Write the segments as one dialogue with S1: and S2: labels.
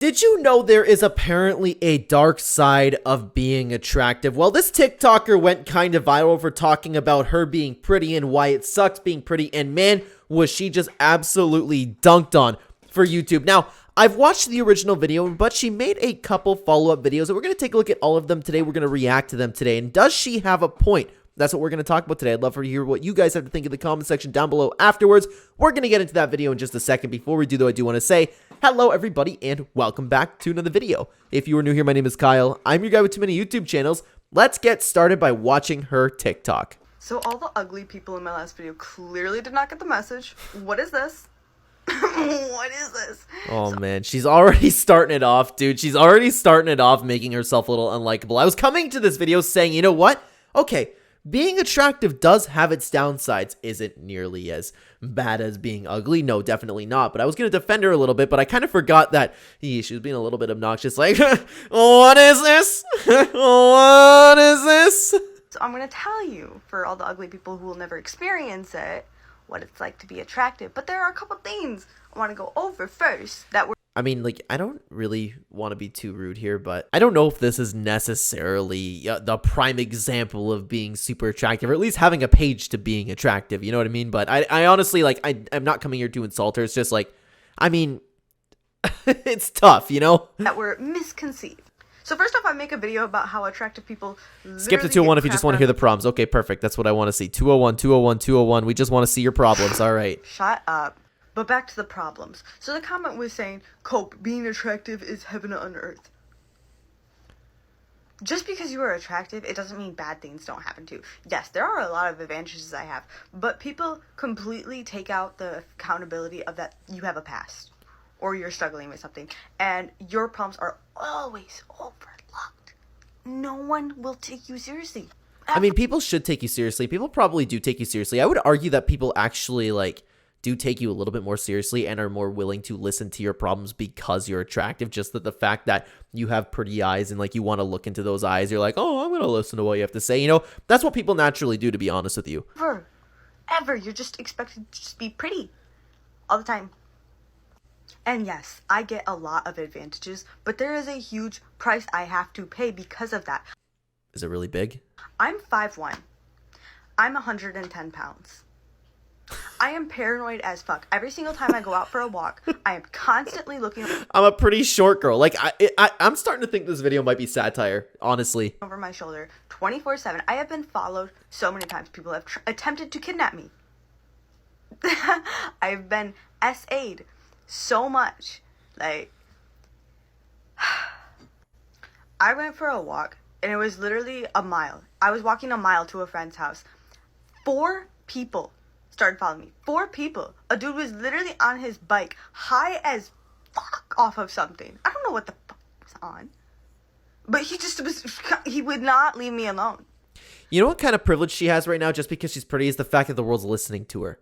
S1: Did you know there is apparently a dark side of being attractive? Well, this TikToker went kind of viral for talking about her being pretty and why it sucks being pretty, and man, was she just absolutely dunked on for YouTube. Now, I've watched the original video, but she made a couple follow-up videos, and we're going to take a look at all of them today. We're going to react to them today, and does she have a point? That's what we're going to talk about today. I'd love to hear what you guys have to think in the comment section down below afterwards. We're going to get into that video in just a second. Before we do, though, I do want to say hello, everybody, and welcome back to another video. If you are new here, my name is Kyle. I'm your guy with too many YouTube channels. Let's get started by watching her TikTok.
S2: So all the ugly people in my last video clearly did not get the message. What is this? What is this?
S1: Oh, man. She's already starting it off, dude. She's already starting it off, making herself a little unlikable. I was coming to this video saying, you know what? Okay. Being attractive does have its downsides. Isn't nearly as bad as being ugly. No, definitely not. But I was going to defend her a little bit, but I kind of forgot that she was being a little bit obnoxious. Like, what is this? What is this?
S2: So I'm going to tell you, for all the ugly people who will never experience it, what it's like to be attractive. But there are a couple things I want to go over first that were...
S1: I mean, like, I don't really want to be too rude here, but I don't know if this is necessarily the prime example of being super attractive, or at least having a page to being attractive, you know what I mean? But I honestly, like, I'm not coming here to insult her. It's just like, I mean, it's tough, you know?
S2: That were misconceived. So first off, I make a video about how attractive people
S1: skip to 201 if you just want to hear the problems. Okay, perfect. That's what I want to see. 201, 201, 201. We just want to see your problems. All right.
S2: Shut up. But back to the problems. So the comment was saying, Cope, being attractive is heaven on earth. Just because you are attractive, it doesn't mean bad things don't happen to you. Yes, there are a lot of advantages I have, but people completely take out the accountability of that you have a past or you're struggling with something, and your problems are always overlooked. No one will take you seriously.
S1: I mean, people should take you seriously. People probably do take you seriously. I would argue that people actually, like, do take you a little bit more seriously and are more willing to listen to your problems because you're attractive. Just that the fact that you have pretty eyes and, like, you want to look into those eyes, you're like, oh, I'm going to listen to what you have to say. You know, that's what people naturally do, to be honest with you.
S2: Ever. You're just expected to just be pretty all the time. And yes, I get a lot of advantages, but there is a huge price I have to pay because of that.
S1: Is it really big?
S2: I'm 5'1". I'm 110 pounds. I am paranoid as fuck. Every single time I go out for a walk, I am constantly looking...
S1: I'm a pretty short girl. Like, I'm starting to think this video might be satire, honestly.
S2: Over my shoulder, 24/7. I have been followed so many times. People have attempted to kidnap me. I've been SA'd so much. Like, I went for a walk, and it was literally a mile. I was walking a mile to a friend's house. 4 people started following me. 4 people. A dude was literally on his bike, high as fuck off of something. I don't know what the fuck was on. But he would not leave me alone.
S1: You know what kind of privilege she has right now just because she's pretty is the fact that the world's listening to her.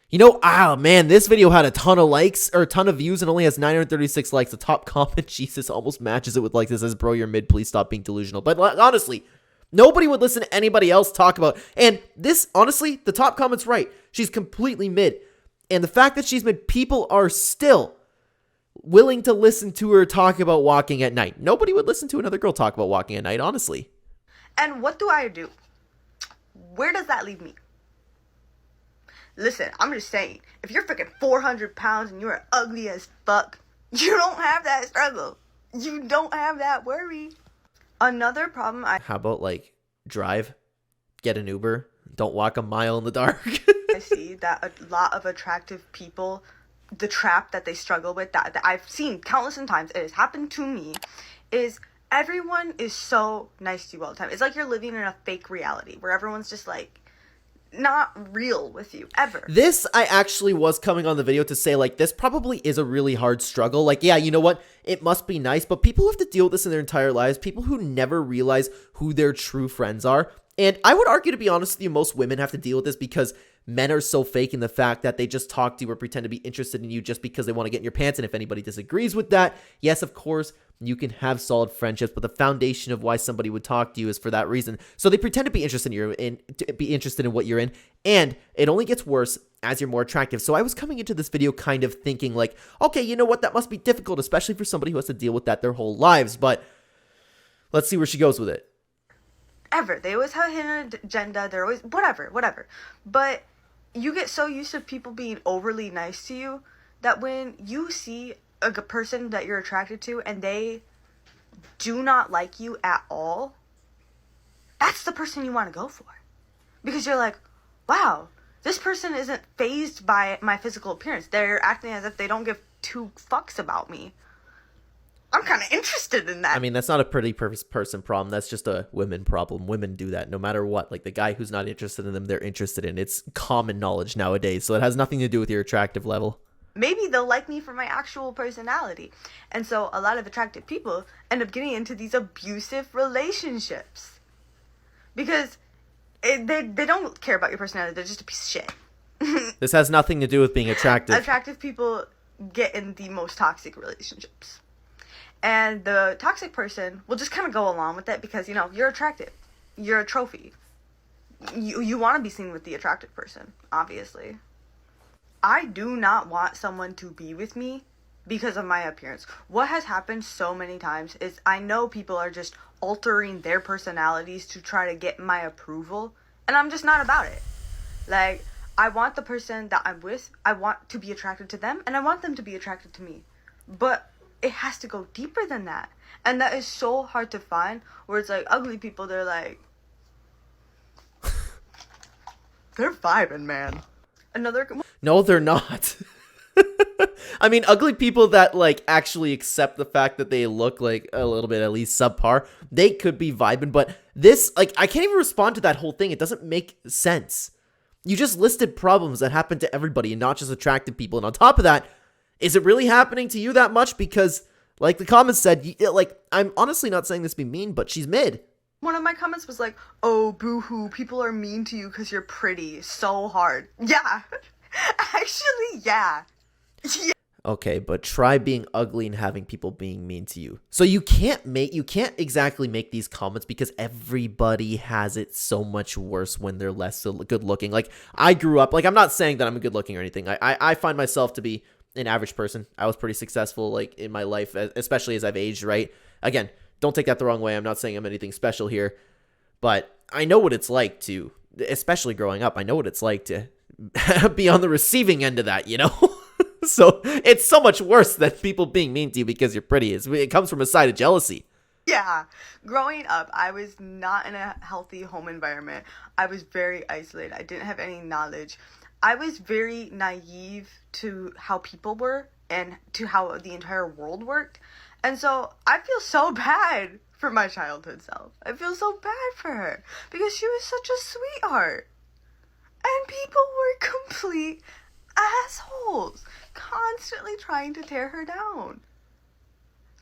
S1: You know, man, this video had a ton of likes, or a ton of views, and only has 936 likes. The top comment, Jesus, almost matches it with likes. It says, bro, you're mid, please stop being delusional. But honestly, nobody would listen to anybody else talk about. And this, honestly, the top comment's right. She's completely mid. And the fact that she's mid, people are still willing to listen to her talk about walking at night. Nobody would listen to another girl talk about walking at night, honestly.
S2: And what do I do? Where does that leave me? Listen, I'm just saying, if you're freaking 400 pounds and you're ugly as fuck, you don't have that struggle. You don't have that worry. Another problem
S1: How about, like, drive, get an Uber, don't walk a mile in the dark?
S2: I see that a lot of attractive people, the trap that they struggle with, that I've seen countless times, it has happened to me, is everyone is so nice to you all the time. It's like you're living in a fake reality where everyone's just, like, not real with you ever.
S1: This, I actually was coming on the video to say, like, this probably is a really hard struggle. Like, yeah, you know what? It must be nice, but people have to deal with this in their entire lives. People who never realize who their true friends are. And I would argue, to be honest with you, most women have to deal with this because men are so fake in the fact that they just talk to you or pretend to be interested in you just because they want to get in your pants. And if anybody disagrees with that, yes, of course, you can have solid friendships, but the foundation of why somebody would talk to you is for that reason. So they pretend to be interested in what you're in, and it only gets worse as you're more attractive. So I was coming into this video kind of thinking like, okay, you know what? That must be difficult, especially for somebody who has to deal with that their whole lives. But let's see where she goes with it.
S2: Ever. They always have a hidden agenda. They're always, whatever. But you get so used to people being overly nice to you that when you see a person that you're attracted to and they do not like you at all, that's the person you want to go for. Because you're like, wow, this person isn't fazed by my physical appearance. They're acting as if they don't give two fucks about me. I'm kind of interested in that.
S1: I mean, that's not a pretty person problem. That's just a women problem. Women do that no matter what. Like, the guy who's not interested in them, they're interested in. It's common knowledge nowadays. So it has nothing to do with your attractive level.
S2: Maybe they'll like me for my actual personality. And so a lot of attractive people end up getting into these abusive relationships. Because they don't care about your personality. They're just a piece of shit.
S1: This has nothing to do with being attractive.
S2: Attractive people get in the most toxic relationships. And the toxic person will just kind of go along with it because, you know, you're attractive. You're a trophy. You want to be seen with the attractive person, obviously. I do not want someone to be with me because of my appearance. What has happened so many times is I know people are just altering their personalities to try to get my approval, and I'm just not about it. Like, I want the person that I'm with, I want to be attracted to them, and I want them to be attracted to me. But it has to go deeper than that. And that is so hard to find, where it's like, ugly people, they're like, they're vibing, man.
S1: No, they're not. I mean, ugly people that, like, actually accept the fact that they look, like, a little bit at least subpar, they could be vibing, but this, like, I can't even respond to that whole thing. It doesn't make sense. You just listed problems that happen to everybody and not just attractive people, and on top of that, is it really happening to you that much? Because, like the comments said, like, I'm honestly not saying this to be mean, but she's mid.
S2: One of my comments was like, oh, boo-hoo, people are mean to you because you're pretty so hard. Yeah. Actually, yeah.
S1: Okay, but try being ugly and having people being mean to you. So you can't exactly make these comments because everybody has it so much worse when they're less good looking. Like, I grew up, like, I'm not saying that I'm good looking or anything. I find myself to be an average person. I was pretty successful, like, in my life, especially as I've aged, right? Again, don't take that the wrong way. I'm not saying I'm anything special here, but I know what it's like to, especially growing up, I know what it's like to be on the receiving end of that, you know? So it's so much worse than people being mean to you because you're pretty. It comes from a side of jealousy.
S2: Yeah. Growing up, I was not in a healthy home environment. I was very isolated. I didn't have any knowledge. I was very naive to how people were and to how the entire world worked. And so I feel so bad for my childhood self. I feel so bad for her because she was such a sweetheart. And people were complete assholes, constantly trying to tear her down.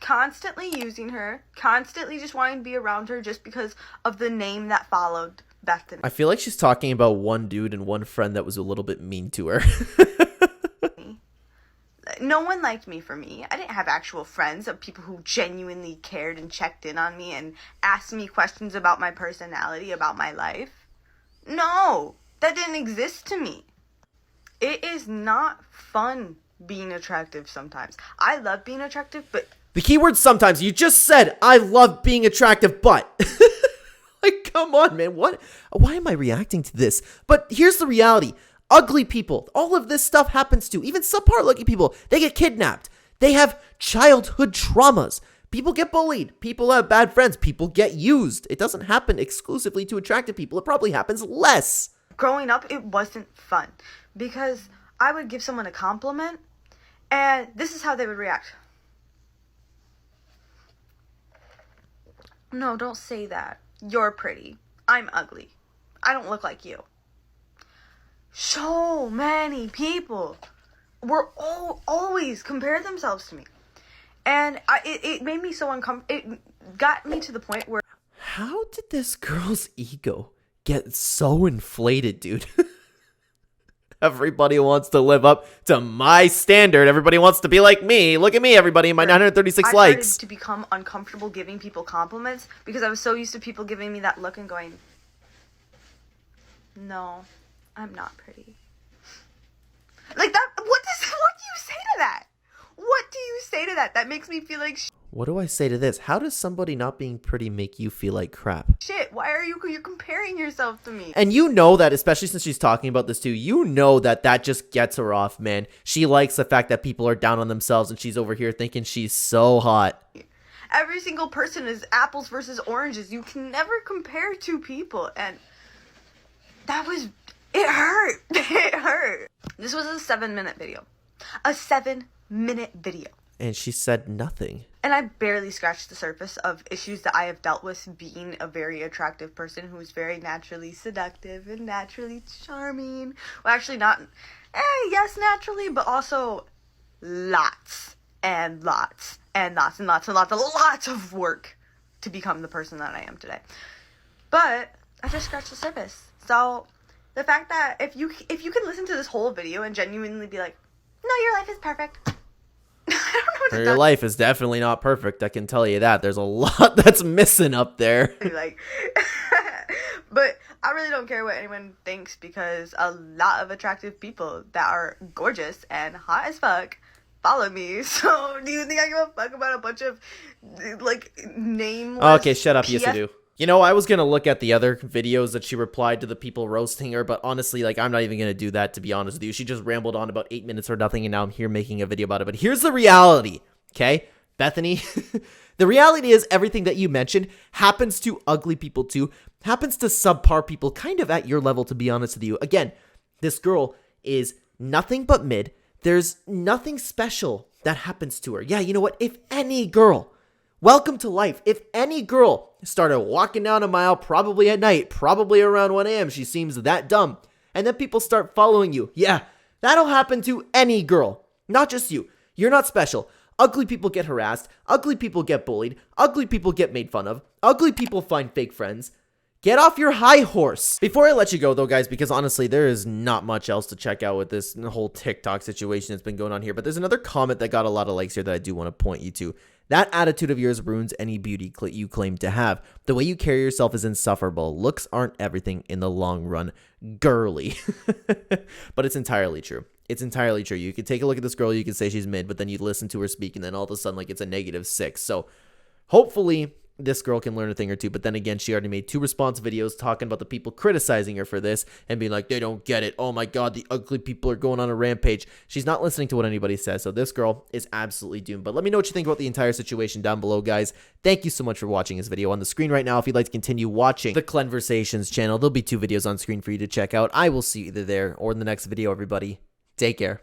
S2: Constantly using her, constantly just wanting to be around her just because of the name that followed Bethany.
S1: I feel like she's talking about one dude and one friend that was a little bit mean to her.
S2: No one liked me for me. I didn't have actual friends of people who genuinely cared and checked in on me and asked me questions about my personality, about my life. No, that didn't exist to me. It is not fun being attractive sometimes. I love being attractive, but...
S1: The key word sometimes. You just said, I love being attractive, but... Like, come on, man. What? Why am I reacting to this? But here's the reality. Ugly people, all of this stuff happens to. Even subpar looking people, they get kidnapped. They have childhood traumas. People get bullied. People have bad friends. People get used. It doesn't happen exclusively to attractive people. It probably happens less.
S2: Growing up, it wasn't fun because I would give someone a compliment and this is how they would react. No, don't say that. You're pretty. I'm ugly. I don't look like you. So many people were always compare themselves to me. And it made me so uncomfortable. It got me to the point where...
S1: How did this girl's ego get so inflated, dude? Everybody wants to live up to my standard. Everybody wants to be like me. Look at me, everybody, my 936 likes.
S2: I started to become uncomfortable giving people compliments because I was so used to people giving me that look and going, no, I'm not pretty. Like that, what do you say to that? What do you say to that? That makes me feel like
S1: What do I say to this? How does somebody not being pretty make you feel like crap?
S2: shit. Why are you're comparing yourself to me?
S1: And you know that, especially since she's talking about this too, you know that just gets her off, man. She likes the fact that people are down on themselves and she's over here thinking she's so hot.
S2: Every single person is apples versus oranges. You can never compare two people. And it hurt. It hurt. This was a 7-minute video. A 7-minute video.
S1: And she said nothing.
S2: And I barely scratched the surface of issues that I have dealt with being a very attractive person who's very naturally seductive and naturally charming. Well, actually not, yes, naturally, but also lots and lots and lots and lots and lots and lots of work to become the person that I am today. But I just scratched the surface. So the fact that if you can listen to this whole video and genuinely be like, no, your life is perfect. I don't know what to
S1: Your life is definitely not perfect, I can tell you that. There's a lot that's missing up there.
S2: like but I really don't care what anyone thinks, because a lot of attractive people that are gorgeous and hot as fuck follow me. So do you think I give a fuck about a bunch of like nameless
S1: Okay, shut up. Yes, I do. You know, I was going to look at the other videos that she replied to the people roasting her, but honestly, like, I'm not even going to do that, to be honest with you. She just rambled on about 8 minutes or nothing, and now I'm here making a video about it. But here's the reality, okay? Bethany, the reality is everything that you mentioned happens to ugly people too, happens to subpar people kind of at your level, to be honest with you. Again, this girl is nothing but mid. There's nothing special that happens to her. Yeah, you know what? If any girl... Welcome to life. If any girl started walking down a mile, probably at night, probably around 1 a.m., she seems that dumb, and then people start following you, yeah, that'll happen to any girl. Not just you. You're not special. Ugly people get harassed. Ugly people get bullied. Ugly people get made fun of. Ugly people find fake friends. Get off your high horse. Before I let you go, though, guys, because honestly, there is not much else to check out with this whole TikTok situation that's been going on here, but there's another comment that got a lot of likes here that I do want to point you to. That attitude of yours ruins any beauty you claim to have. The way you carry yourself is insufferable. Looks aren't everything in the long run. Girly. But it's entirely true. It's entirely true. You can take a look at this girl, you can say she's mid, but then you listen to her speak, and then all of a sudden, like, it's a -6. So hopefully this girl can learn a thing or two. But then again, she already made 2 response videos talking about the people criticizing her for this and being like, they don't get it. Oh my God, the ugly people are going on a rampage. She's not listening to what anybody says. So this girl is absolutely doomed. But let me know what you think about the entire situation down below, guys. Thank you so much for watching this video on the screen right now. If you'd like to continue watching the Clenversations channel, there'll be 2 videos on screen for you to check out. I will see you either there or in the next video, everybody. Take care.